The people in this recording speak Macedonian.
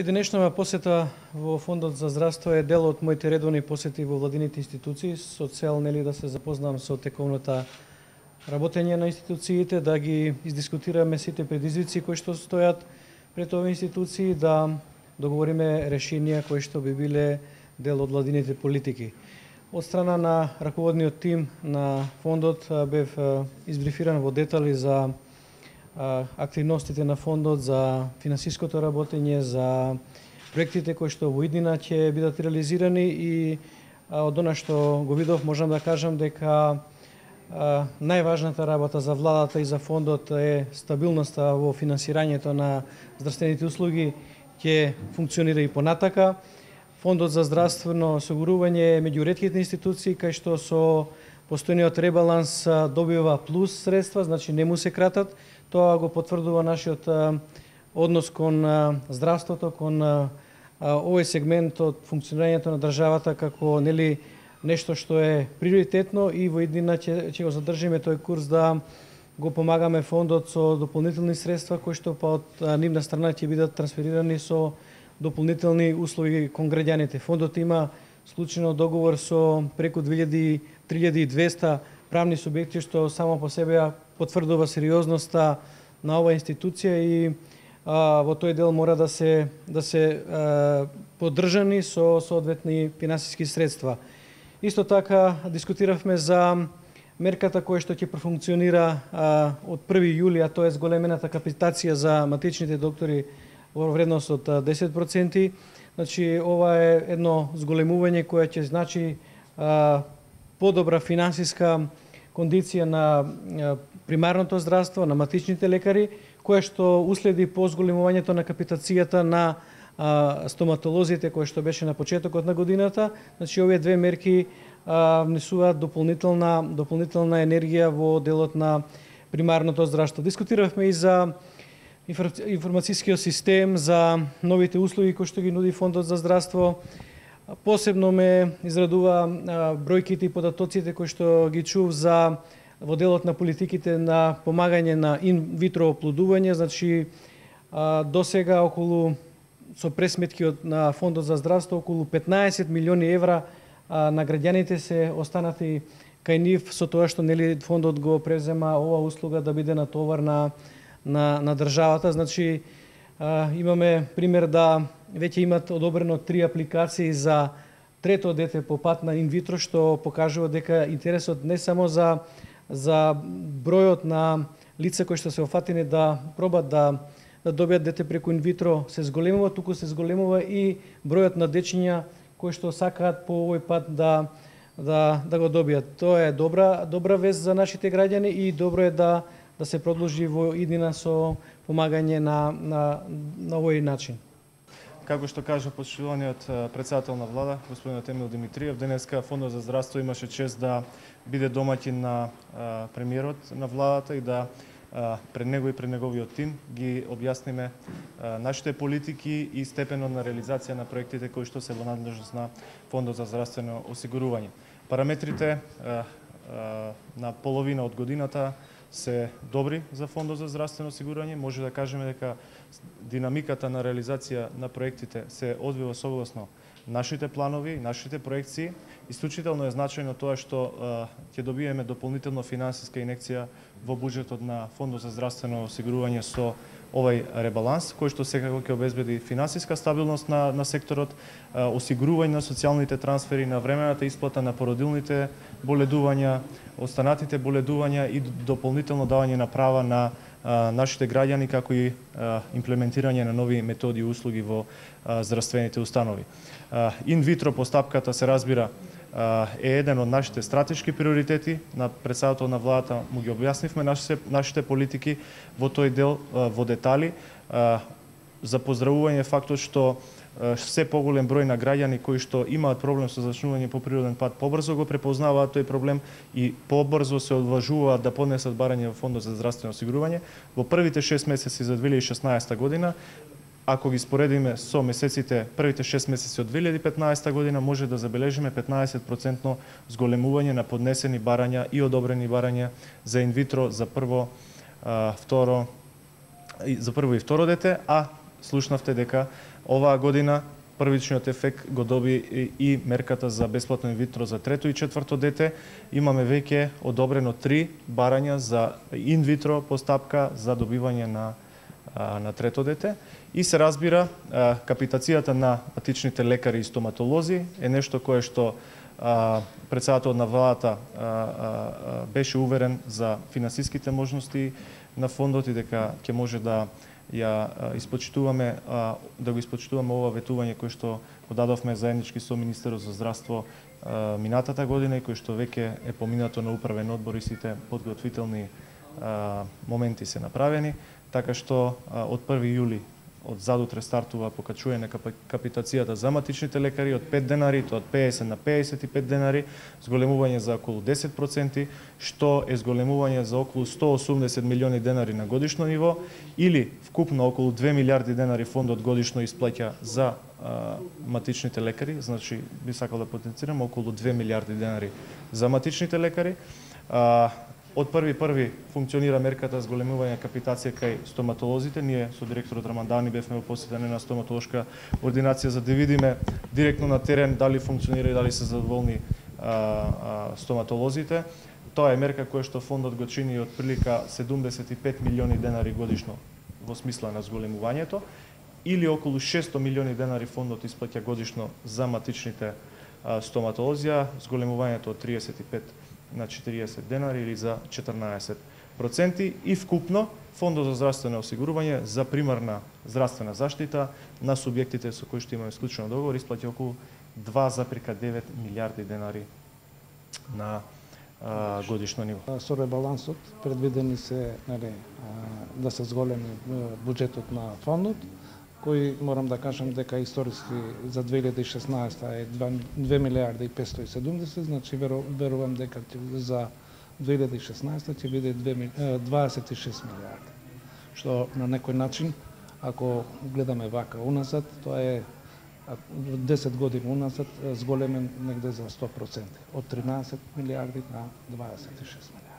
Денешнава посета во Фондот за здравство е дел од моите редовни посети во владините институции со цел да се запознам со тековната работење на институциите, да ги издискутираме сите предизвици кои што стојат пред овие институции, да договориме решенија кои што би биле дел од владините политики. Од страна на раководниот тим на фондот бев избрифиран во детали за активностите на фондот, за финансиското работење, за проектите кои што во иднина ќе бидат реализирани и од она што го видов можам да кажам дека најважната работа за владата и за фондот е стабилноста во финансирањето на здравствените услуги ќе функционира и понатака. Фондот за здравствено осигурување е меѓу ретките институции кај што со постојниот ребаланс добива плюс средства, значи не му се кратат. Тоа го потврдува нашиот однос кон здравството, кон овој сегмент од функционирањето на државата како нешто што е приоритетно и во иднина ќе го задржиме тој курс да го помагаме фондот со дополнителни средства кои што од нивна страна ќе бидат трансферирани со дополнителни услуги кон граѓаните. Фондот има склучено договор со преку 3200 правни субјекти што само по себе потврдува сериозноста на оваа институција и во тој дел мора да се поддржани со соодветни финансиски средства. Исто така дискутиравме за мерката која што ќе профункционира од 1 јули, а тоа е зголемената капацитација за матичните доктори во вредност од 10%. Значи ова е едно зголемување кое ќе значи подобра финансиска кондиција на примарното здравство, на матичните лекари, кое што уследи по зголемувањето на капацитацијата на стоматолозите, кое што беше на почетокот на годината. Значи овие две мерки внесуваат дополнителна енергија во делот на примарното здравство. Дискутиравме и за информацијскиот систем, за новите услуги кои што ги нуди Фондот за здравство. Посебно ме израдува бројките и податоците кои што ги чув за во делот на политиките на помагање на инвитро оплодување. Значи досега со пресметки на Фондот за здравство околу 15 милиони евра на граѓаните се останати кај нив со тоа што фондот го презема оваа услуга да биде натовар на државата. Значи имаме пример да веќе имат одобрено 3 апликации за трето дете по пат на инвитро, што покажува дека интересот не само за бројот на лица кои што се офатени да пробат да добијат дете преку инвитро се зголемува, туку се зголемува и бројот на дечиња кои што сакаат по овој пат да го добијат. Тоа е добра вест за нашите граѓани и добро е да се продолжи во иднина со помагање на овој начин. Како што кажа почитуваниот председател на влада, господинот Емил Димитриев, денеска Фондот за здравство имаше чест да биде домаќин на премиерот на владата и да пред него и пред неговиот тим ги објасниме нашите политики и степенот на реализација на проектите кои што се во надлежност на Фондот за здравствено осигурување. Параметрите на половина од годината се добри за Фондот за здравствено осигурување. Може да кажеме дека динамиката на реализација на проектите се одвива согласно нашите планови, нашите проекции. Исклучително е значајно тоа што ќе добиеме дополнително финансиска инекција во буџетот на Фондот за здравствено осигурување со овај ребаланс, кој што секако ќе обезбеди финансиска стабилност на секторот, осигурување на социјалните трансфери, на времената исплата на породилните боледувања, останатите боледувања и дополнително давање на права на нашите граѓани, како и имплементирање на нови методи и услуги во здравствените установи. Инвитро постапката се разбира е еден од нашите стратешки приоритети. На председател на владата му ги објаснивме нашите политики во тој дел во детали. За поздравување фактот што се поголем број на граѓани кои што имаат проблем со зачнување по природен пат побрзо го препознаваат тој проблем и побрзо се одважуваат да поднесат барање во Фондот за здравствено осигурување. Во првите 6 месеци за 2016 година, ако ги споредиме со месеците, првите 6 месеци од 2015 година, може да забележиме 15% зголемување на поднесени барања и одобрени барања за инвитро за прво и второ дете, а слушнавте дека Оваа година првичниот ефект го доби и мерката за бесплатно инвитро за трето и четврто дете. Имаме веќе одобрено 3 барања за инвитро постапка за добивање на трето дете. И се разбира, капитацијата на матичните лекари и стоматолози е нешто кое што председателот на владата беше уверен за финансиските можности на фондот и дека ќе може да ја испочитуваме, да го испочитуваме ова ветување кое што го дадовме заеднички со Министерот за здравство минатата година и кое што веќе е поминато на управен одбор и сите подготвителни моменти се направени, така што од 1 јули од задутре стартува покачување на капитацијата за матичните лекари од 5 денари, тоа од 50 на 55 денари, зголемување за околу 10%, што е зголемување за околу 180 милиони денари на годишно ниво, или вкупно околу 2 милиарди денари фондот годишно исплаќа за матичните лекари, значи би сакал да потенцирам околу 2 милиарди денари за матичните лекари. Од 1.1. функционира мерката за зголемување капитација кај стоматолозите. Ние со директорот Рамандани бевме во посета на стоматолошка ординација за да видиме директно на терен дали функционира и дали се задоволни стоматолозите. Тоа е мерка која што фондот го чини од прилика 75 милиони денари годишно во смисла на зголемувањето, или околу 600 милиони денари фондот исплаќа годишно за матичните стоматолозија, зголемувањето од 35 на 40 денари или за 14%, и вкупно Фондот за здравствено осигурување за примарна здравствена заштита на субјектите со кои што имаме склучен договор исплаќа околу 2,9 милиарди денари на годишно ниво. Со ребалансот предвидени се да се зголеми буџетот на фондот, кој морам да кажам дека историски за 2016 е 2 милиарди и 570, значи верувам дека за 2016 ќе биде 26 милиарди. Што на некој начин, ако гледаме вака уназад, тоа е 10 години уназад зголемен негде за 100%, од 13 милиарди на 26 милиарди.